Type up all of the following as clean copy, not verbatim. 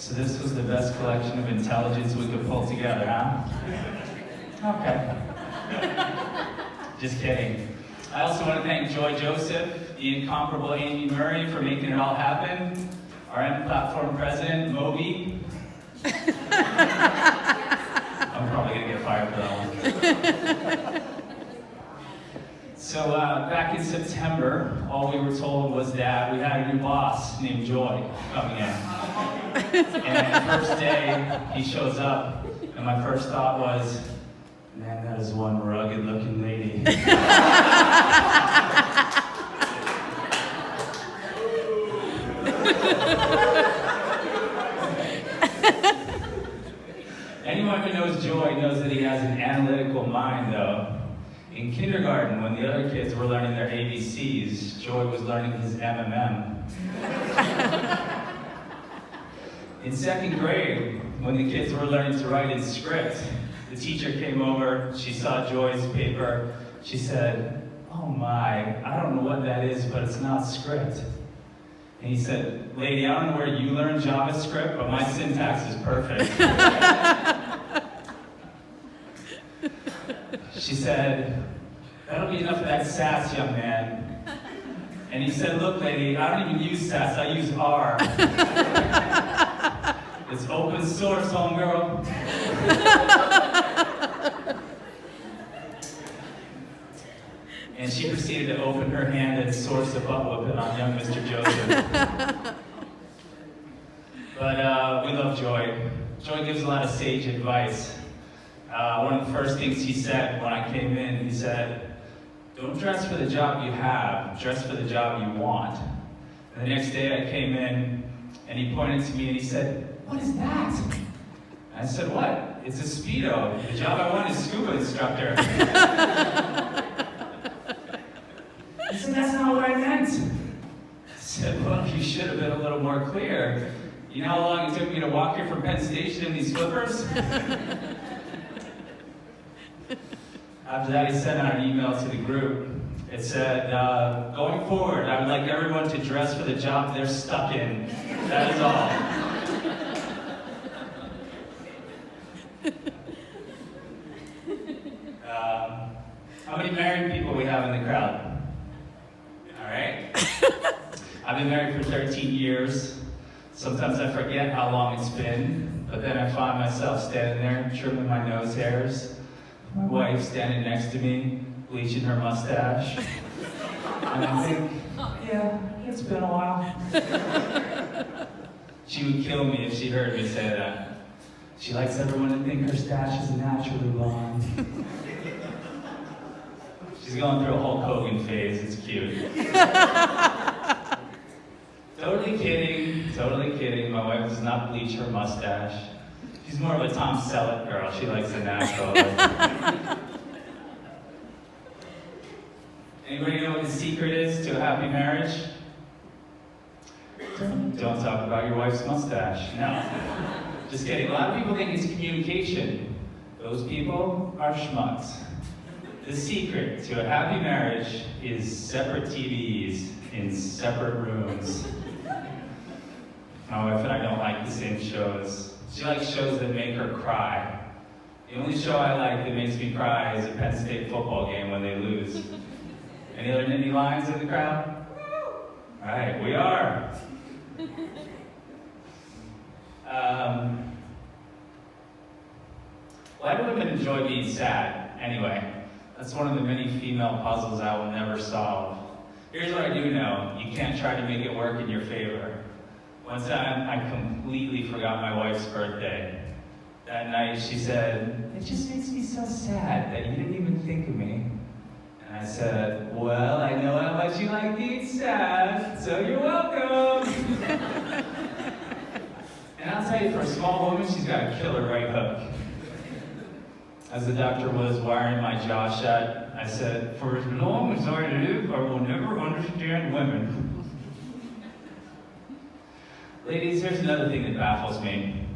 So this was the best collection of intelligence we could pull together, huh? Okay. Just kidding. I also want to thank Joy Joseph, the incomparable Amy Murray for making it all happen, our M-Platform president, Moby. I'm probably going to get fired for that one. So back in September, all we were told was that we had a new boss named Joy coming in. And the first day, he shows up, and my first thought was, man, that is one rugged-looking lady. Anyone who knows Joy knows that he has an analytical mind, though. In kindergarten, when the other kids were learning their ABCs, Joy was learning his MMM. In second grade, when the kids were learning to write in script, the teacher came over, she saw Joy's paper, she said, oh my, I don't know what that is, but it's not script. And he said, lady, I don't know where you learned JavaScript, but my syntax is perfect. She said, that'll be enough of that sass, young man. And he said, look, lady, I don't even use sass, I use R. It's open source, homegirl. And she proceeded to open her hand and source a butt whooping on young Mr. Joseph. But we love Joy. Joy gives a lot of sage advice. One of the first things he said when I came in, he said, don't dress for the job you have, dress for the job you want. And the next day I came in, and he pointed to me and he said, what is that? And I said, what? It's a Speedo. The job I want is scuba instructor. He said, that's not what I meant. I said, well, you should have been a little more clear. You know how long it took me to walk here from Penn Station in these flippers? After that, he sent out an email to the group. It said, going forward, I would like everyone to dress for the job they're stuck in. That is all. How many married people we have in the crowd? All right. I've been married for 13 years. Sometimes I forget how long it's been, but then I find myself standing there trimming my nose hairs. My wife standing next to me, bleaching her mustache. And I think, yeah, it's been a while. She would kill me if she heard me say that. She likes everyone to think her stash is naturally blonde. She's going through a Hulk Hogan phase, it's cute. Totally kidding. My wife does not bleach her mustache. She's more of a Tom Selleck girl. She likes the natural. Anybody know what the secret is to a happy marriage? Don't talk about your wife's mustache. No. Just kidding. A lot of people think it's communication. Those people are schmucks. The secret to a happy marriage is separate TVs in separate rooms. My wife and I don't like the same shows. She likes shows that make her cry. The only show I like that makes me cry is a Penn State football game when they lose. Any other Nittany Lions in the crowd? All right, we are. Why do women enjoy being sad? Anyway, that's one of the many female puzzles I will never solve. Here's what I do know. You can't try to make it work in your favor. One time, I completely forgot my wife's birthday. That night, she said, it just makes me so sad that you didn't even think of me. And I said, well, I know how much you like being sad, so you're welcome. And I'll tell you, for a small woman, she's got a killer right hook. As the doctor was wiring my jaw shut, I said, for as long as I live, I will never understand women. Ladies, here's another thing that baffles me.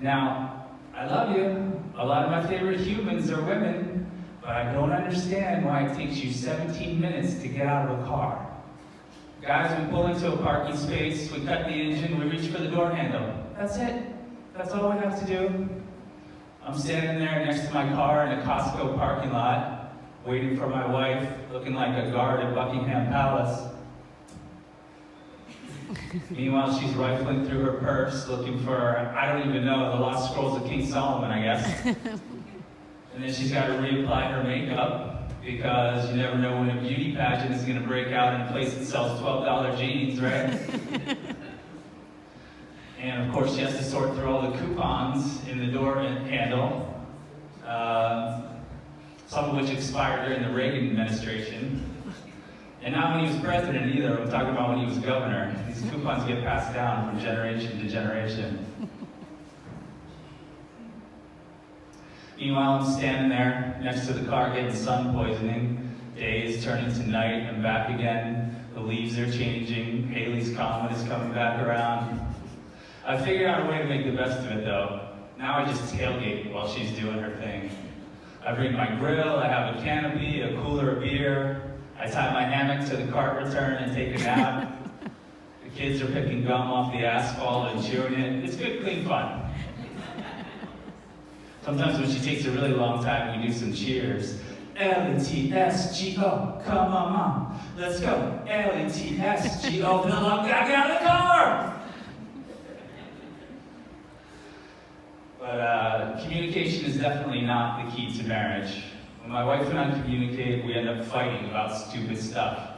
Now, I love you. A lot of my favorite humans are women, but I don't understand why it takes you 17 minutes to get out of a car. Guys, we pull into a parking space, we cut the engine, we reach for the door handle. That's it? That's all we have to do? I'm standing there next to my car in a Costco parking lot, waiting for my wife, looking like a guard at Buckingham Palace. Meanwhile, she's rifling through her purse, looking for, I don't even know, the Lost Scrolls of King Solomon, I guess. And then she's got to reapply her makeup, because you never know when a beauty pageant is going to break out in a place that sells $12 jeans, right? And of course, she has to sort through all the coupons in the door handle, some of which expired during the Reagan administration. And not when he was president either, I'm talking about when he was governor. These coupons get passed down from generation to generation. Meanwhile, I'm standing there next to the car getting sun poisoning. Day is turning to night and back again. The leaves are changing. Haley's Comet is coming back around. I figured out a way to make the best of it though. Now I just tailgate while she's doing her thing. I bring my grill, I have a canopy, a cooler of beer. I tie my hammock to the cart return and take a nap. The kids are picking gum off the asphalt and chewing it. It's good, clean fun. Sometimes when she takes a really long time, we do some cheers. L-E-T-S-G-O, come on, Mom, let's go. L-E-T-S-G-O, the love guy got out of the car! But communication is definitely not the key to marriage. When my wife and I communicate, we end up fighting about stupid stuff.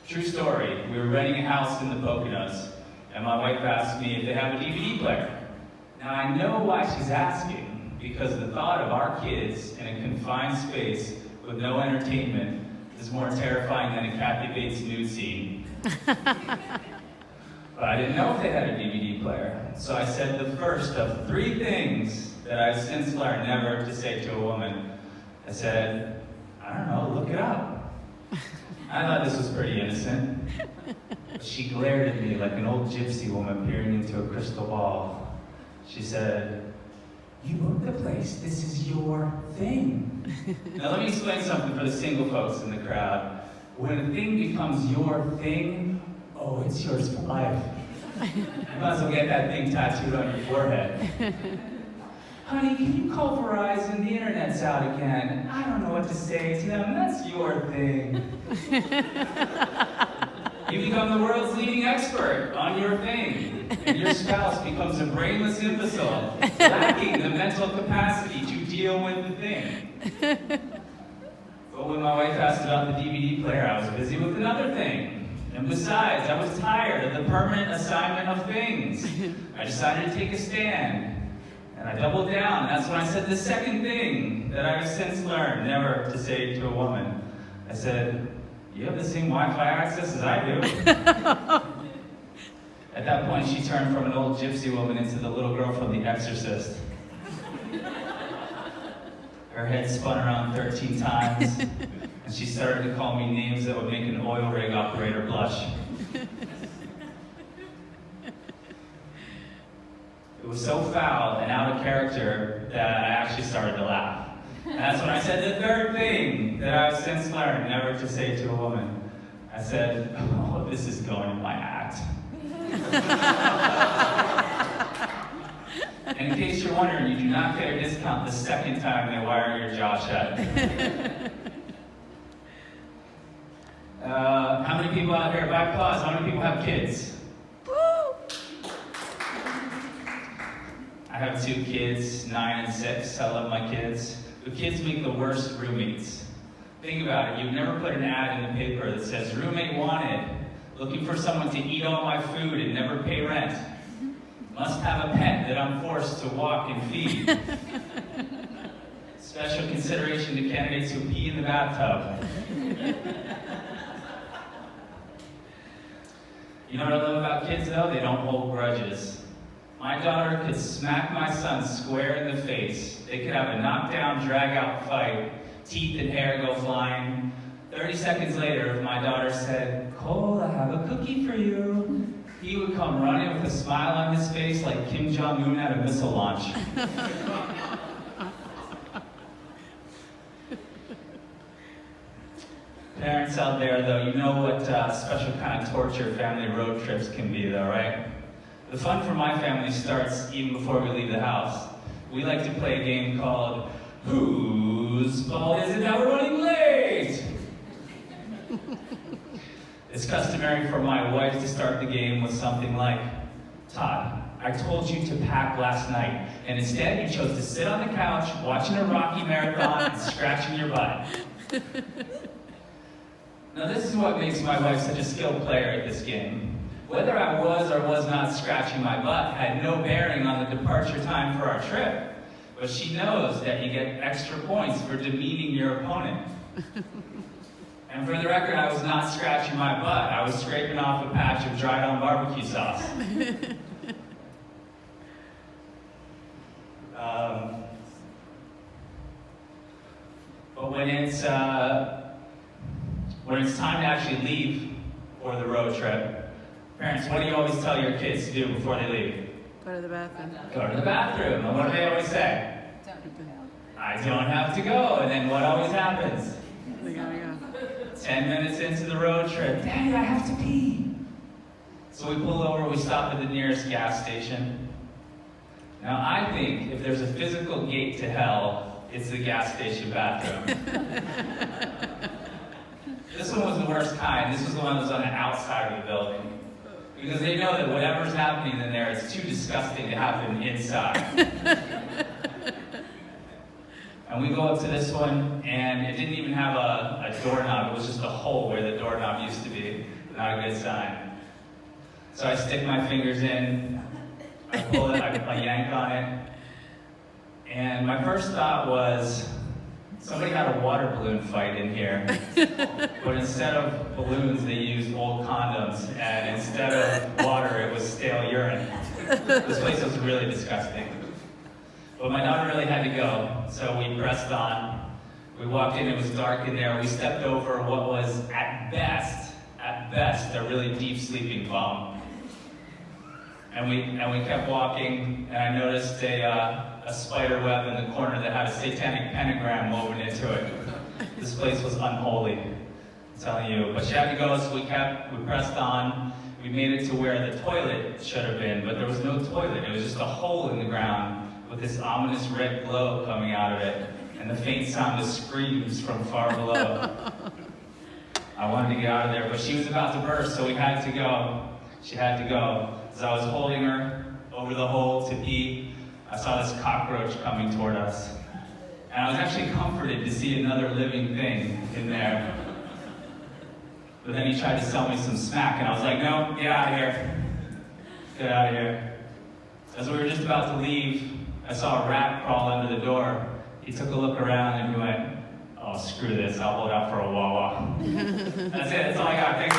True story, we were renting a house in the Poconos, and my wife asked me if they have a DVD player. Now I know why she's asking, because the thought of our kids in a confined space with no entertainment is more terrifying than a Kathy Bates nude scene. But I didn't know if they had a DVD player, so I said the first of 3 things that I've since learned never to say to a woman. I said, I don't know, look it up. I thought this was pretty innocent. But she glared at me like an old gypsy woman peering into a crystal ball. She said, you booked the place, this is your thing. Now let me explain something for the single folks in the crowd. When a thing becomes your thing, oh, it's yours for life. You might as well get that thing tattooed on your forehead. Honey, can you call Verizon? The internet's out again. I don't know what to say to them. That's your thing. You become the world's leading expert on your thing. And your spouse becomes a brainless imbecile, lacking the mental capacity to deal with the thing. But when my wife asked about the DVD player, I was busy with another thing. And besides, I was tired of the permanent assignment of things. I decided to take a stand. And I doubled down, and that's when I said the second thing that I've since learned never to say to a woman. I said, you have the same Wi-Fi access as I do. At that point, she turned from an old gypsy woman into the little girl from The Exorcist. Her head spun around 13 times, and she started to call me names that would make an oil rig operator blush. It was so foul and out of character that I actually started to laugh. And that's when I said the third thing that I've since learned never to say to a woman. I said, oh, this is going in my act. And in case you're wondering, you do not get a discount the second time they wire your jaw shut. How many people out here, by applause, how many people have kids? I have 2 kids, 9 and 6. I love my kids. But kids make the worst roommates. Think about it. You've never put an ad in the paper that says, roommate wanted, looking for someone to eat all my food and never pay rent. Must have a pet that I'm forced to walk and feed. Special consideration to candidates who pee in the bathtub. You know what I love about kids though? They don't hold grudges. My daughter could smack my son square in the face. They could have a knockdown, drag-out fight. Teeth and hair go flying. 30 seconds later, if my daughter said, Cole, I have a cookie for you, he would come running with a smile on his face like Kim Jong-un at a missile launch. Parents out there, though, you know what special kind of torture family road trips can be, though, right? The fun for my family starts even before we leave the house. We like to play a game called Whose Fault Is It That We're Running Late? It's customary for my wife to start the game with something like, Todd, I told you to pack last night, and instead you chose to sit on the couch watching a Rocky marathon and scratching your butt. Now this is what makes my wife such a skilled player at this game. Whether I was or was not scratching my butt had no bearing on the departure time for our trip, but she knows that you get extra points for demeaning your opponent. And for the record, I was not scratching my butt. I was scraping off a patch of dried-on barbecue sauce. But when it's time to actually leave for the road trip, parents, what do you always tell your kids to do before they leave? Go to the bathroom. Go to the bathroom. And what do they always say? I don't have to go. And then what always happens? They gotta go. 10 minutes into the road trip, Daddy, I have to pee. So we pull over, we stop at the nearest gas station. Now I think if there's a physical gate to hell, it's the gas station bathroom. This one was the worst kind. This was the one that was on the outside of the building. Because they know that whatever's happening in there, it's too disgusting to happen inside. And we go up to this one, and it didn't even have a doorknob. It was just a hole where the doorknob used to be. Not a good sign. So I stick my fingers in, I pull it, I yank on it. And my first thought was, somebody had a water balloon fight in here. But instead of balloons, they used old condoms. And instead of water, it was stale urine. This place was really disgusting. But my daughter really had to go, so we pressed on. We walked in, it was dark in there. We stepped over what was, at best, a really deep sleeping bum. And we kept walking, and I noticed a spider web in the corner that had a satanic pentagram woven into it. This place was unholy, I'm telling you. But she had to go, so we pressed on. We made it to where the toilet should have been, but there was no toilet. It was just a hole in the ground with this ominous red glow coming out of it, and the faint sound of screams from far below. I wanted to get out of there, but she was about to burst, so we had to go. She had to go. As I was holding her over the hole to pee, I saw this cockroach coming toward us. And I was actually comforted to see another living thing in there. But then he tried to sell me some smack, and I was like, no, get out of here. Get out of here. As we were just about to leave, I saw a rat crawl under the door. He took a look around and he went, oh, screw this, I'll hold out for a Wawa. That's it, that's all I got. Thanks.